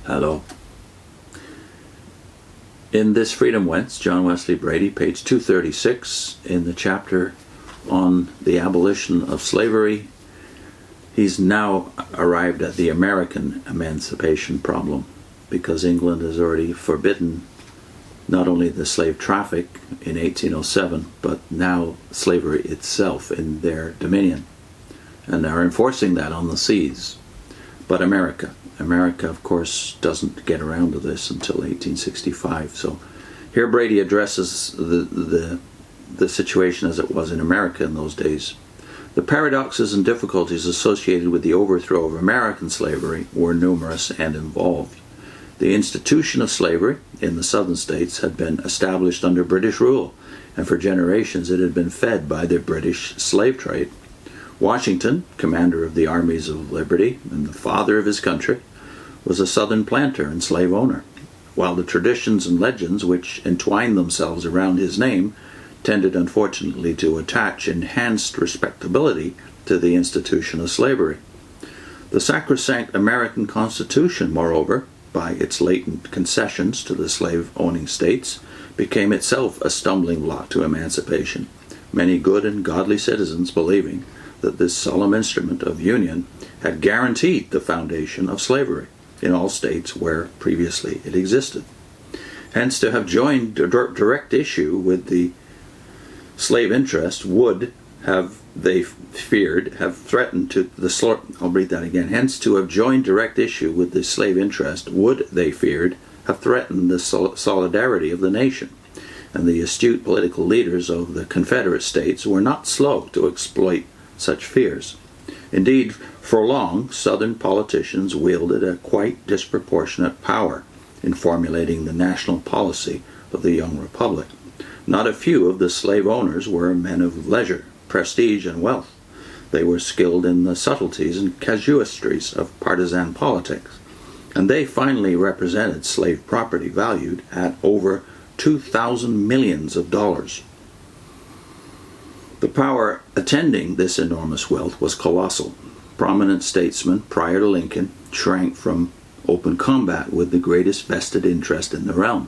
Hello. In this Freedom Whence, John Wesley Bready, page 236, in the chapter on the abolition of slavery, he's now arrived at the American emancipation problem, because England has already forbidden not only the slave traffic in 1807, but now slavery itself in their dominion, and are enforcing that on the seas. But America, of course, doesn't get around to this until 1865. So here Bready addresses the situation as it was in America in those days. The paradoxes and difficulties associated with the overthrow of American slavery were numerous and involved. The institution of slavery in the southern states had been established under British rule, and for generations it had been fed by the British slave trade. Washington, commander of the armies of liberty and the father of his country, was a southern planter and slave owner, while the traditions and legends which entwined themselves around his name tended unfortunately to attach enhanced respectability to the institution of slavery. The sacrosanct American Constitution, moreover, by its latent concessions to the slave-owning states, became itself a stumbling block to emancipation, many good and godly citizens believing that this solemn instrument of union had guaranteed the foundation of slavery in all states where previously it existed. Hence, to have joined direct issue with the slave interest would have, they feared, have threatened to the I'll read that again. Hence, to have joined direct issue with the slave interest would, they feared, have threatened the solidarity of the nation. And the astute political leaders of the Confederate States were not slow to exploit such fears. Indeed, for long, Southern politicians wielded a quite disproportionate power in formulating the national policy of the young republic. Not a few of the slave owners were men of leisure, prestige, and wealth. They were skilled in the subtleties and casuistries of partisan politics, and they finally represented slave property valued at over 2,000 millions of dollars. The power attending this enormous wealth was colossal. Prominent statesmen prior to Lincoln shrank from open combat with the greatest vested interest in the realm.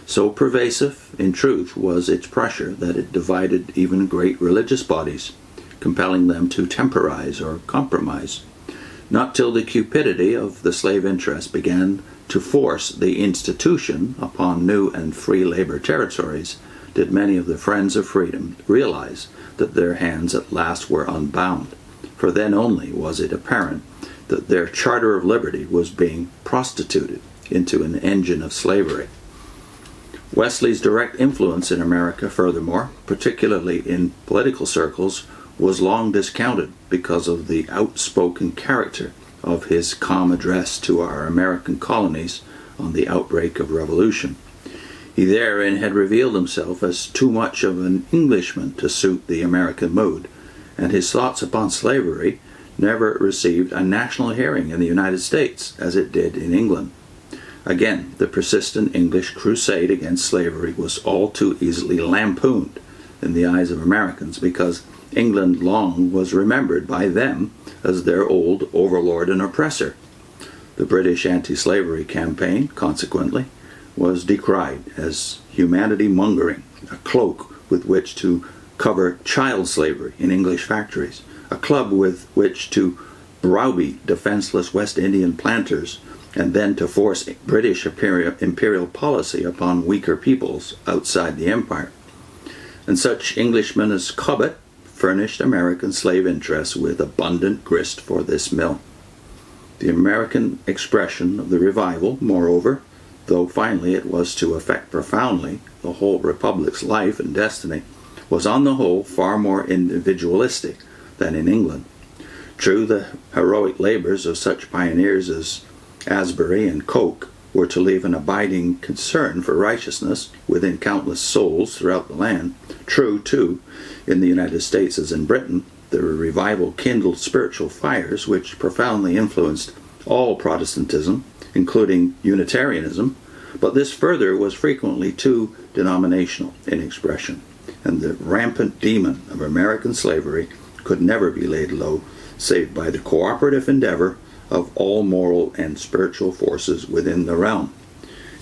So pervasive, in truth, was its pressure that it divided even great religious bodies, compelling them to temporize or compromise. Not till the cupidity of the slave interest began to force the institution upon new and free labor territories did many of the friends of freedom realize that their hands at last were unbound, for then only was it apparent that their charter of liberty was being prostituted into an engine of slavery. Wesley's direct influence in America, furthermore, particularly in political circles, was long discounted because of the outspoken character of his calm address to our American colonies on the outbreak of revolution. He therein had revealed himself as too much of an Englishman to suit the American mood, and his thoughts upon slavery never received a national hearing in the United States as it did in England. Again, the persistent English crusade against slavery was all too easily lampooned in the eyes of Americans because England long was remembered by them as their old overlord and oppressor. The British anti-slavery campaign, consequently, was decried as humanity-mongering, a cloak with which to cover child slavery in English factories, a club with which to browbeat defenseless West Indian planters, and then to force British imperial policy upon weaker peoples outside the empire. And such Englishmen as Cobbett furnished American slave interests with abundant grist for this mill. The American expression of the revival, moreover, though finally it was to affect profoundly the whole republic's life and destiny, was on the whole far more individualistic than in England. True, the heroic labors of such pioneers as Asbury and Coke were to leave an abiding concern for righteousness within countless souls throughout the land. True, too, in the United States as in Britain, the revival kindled spiritual fires which profoundly influenced all Protestantism, including Unitarianism, but this further was frequently too denominational in expression, and the rampant demon of American slavery could never be laid low save by the cooperative endeavor of all moral and spiritual forces within the realm.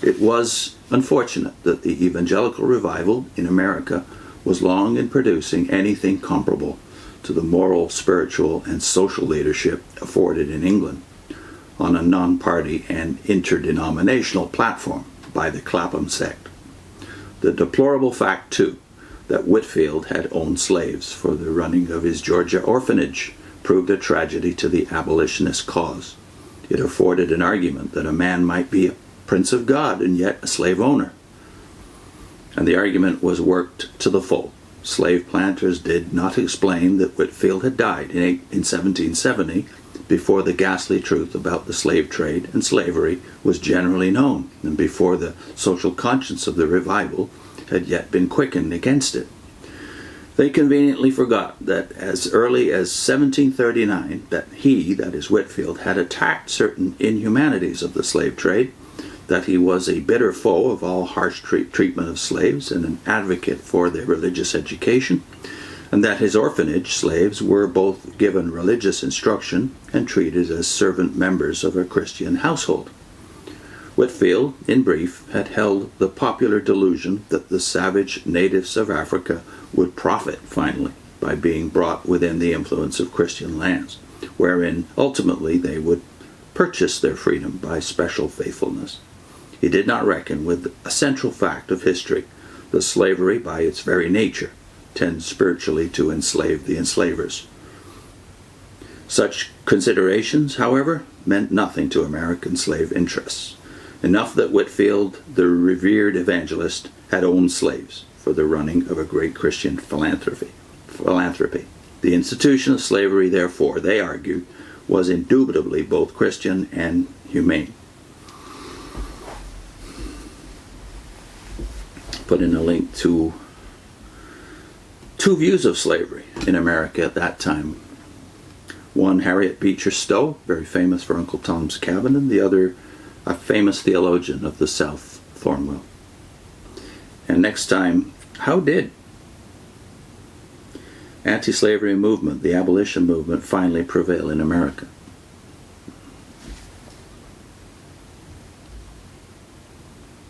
It was unfortunate that the evangelical revival in America was long in producing anything comparable to the moral, spiritual, and social leadership afforded in England on a non-party and interdenominational platform by the Clapham sect. The deplorable fact, too, that Whitefield had owned slaves for the running of his Georgia orphanage proved a tragedy to the abolitionist cause. It afforded an argument that a man might be a prince of God and yet a slave owner. And the argument was worked to the full. Slave planters did not explain that Whitefield had died in 1770 before the ghastly truth about the slave trade and slavery was generally known, and before the social conscience of the revival had yet been quickened against it. They conveniently forgot that as early as 1739 that he, that is Whitefield, had attacked certain inhumanities of the slave trade, that he was a bitter foe of all harsh treatment of slaves and an advocate for their religious education, and that his orphanage slaves were both given religious instruction and treated as servant members of a Christian household. Whitefield, in brief, had held the popular delusion that the savage natives of Africa would profit, finally, by being brought within the influence of Christian lands, wherein ultimately they would purchase their freedom by special faithfulness. He did not reckon with a central fact of history, that slavery, by its very nature, tends spiritually to enslave the enslavers. Such considerations, however, meant nothing to American slave interests. Enough that Whitefield, the revered evangelist, had owned slaves for the running of a great Christian philanthropy. The institution of slavery, therefore, they argued, was indubitably both Christian and humane. Put in a link to two views of slavery in America at that time. One, Harriet Beecher Stowe, very famous for Uncle Tom's Cabin, and the other, a famous theologian of the South, Thornwell. And next time, how did anti-slavery movement, the abolition movement, finally prevail in America?